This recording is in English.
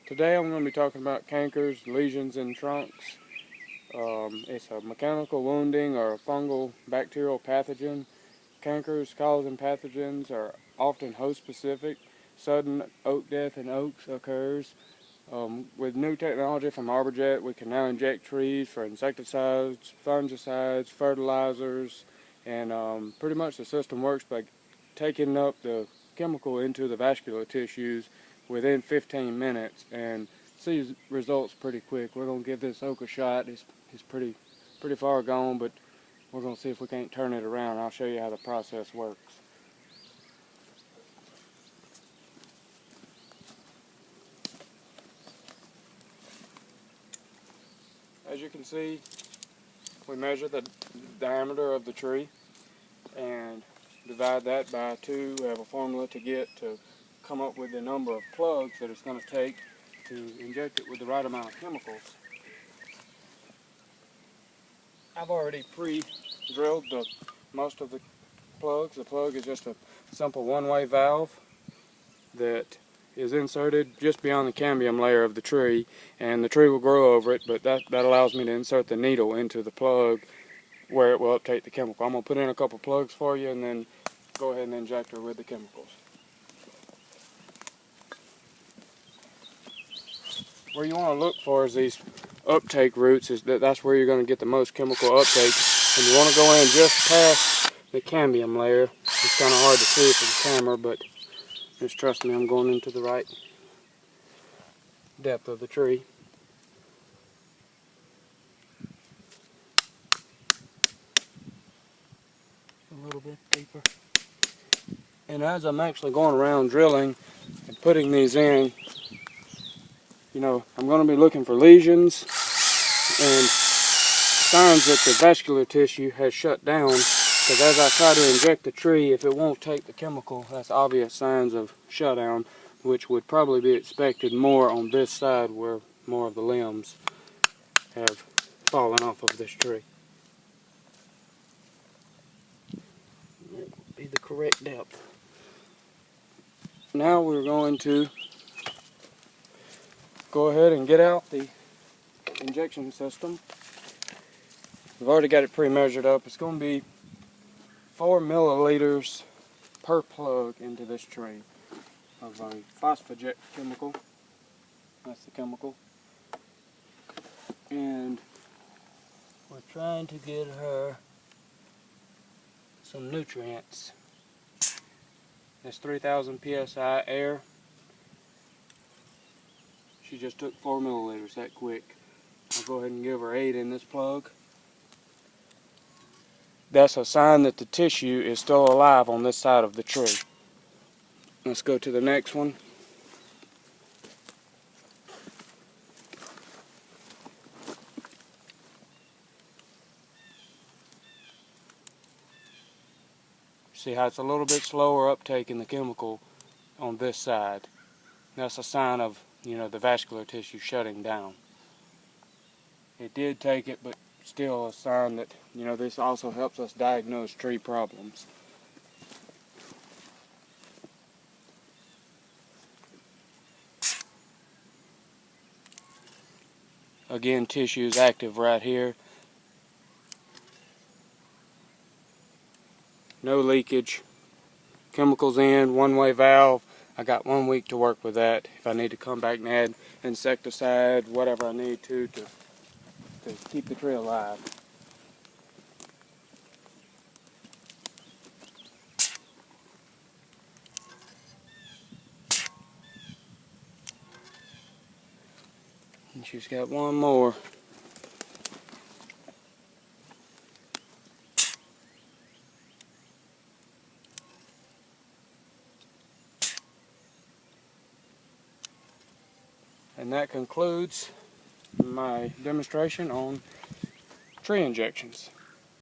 Today I'm going to be talking about cankers, lesions in trunks. It's a mechanical wounding or a fungal bacterial pathogen. Cankers causing pathogens are often host specific. Sudden oak death in oaks occurs. With new technology from ArborJet, we can now inject trees for insecticides, fungicides, fertilizers, and pretty much the system works by taking up the chemical into the vascular tissues within 15 minutes and see results pretty quick. We're going to give this oak a shot. It's pretty far gone, but we're going to see if we can't turn it around. I'll show you how the process works. As you can see, we measure the diameter of the tree and divide that by 2. We have a formula to come up with the number of plugs that it's going to take to inject it with the right amount of chemicals. I've already pre-drilled most of the plugs. The plug is just a simple one-way valve that is inserted just beyond the cambium layer of the tree, and the tree will grow over it, but that allows me to insert the needle into the plug where it will uptake the chemical. I'm going to put in a couple plugs for you and then go ahead and inject her with the chemicals. Where you want to look for is these uptake roots. That's where you're going to get the most chemical uptake, and you want to go in just past the cambium layer. It's kind of hard to see from the camera, but just trust me, I'm going into the right depth of the tree. A little bit deeper. And as I'm actually going around drilling and putting these in, you know, I'm going to be looking for lesions and signs that the vascular tissue has shut down, because as I try to inject the tree, if it won't take the chemical, that's obvious signs of shutdown, which would probably be expected more on this side where more of the limbs have fallen off of this tree. That would be the correct depth. Now we're going to go ahead and get out the injection system. We've already got it pre-measured up. It's going to be 4 milliliters per plug into this tree of a phosphojet chemical. That's the chemical. And we're trying to get her some nutrients. That's 3,000 psi air. She just took 4 milliliters that quick. I'll go ahead and give her 8 in this plug. That's a sign that the tissue is still alive on this side of the tree. Let's go to the next one. See how it's a little bit slower uptake in the chemical on this side. That's a sign of, you know, the vascular tissue shutting down. It did take it, but still a sign that, you know, this also helps us diagnose tree problems. Again, tissue is active right here. No leakage. Chemicals in, one-way valve. I got 1 week to work with that. If I need to come back and add insecticide, whatever I need to keep the tree alive. And she's got one more. And that concludes my demonstration on tree injections.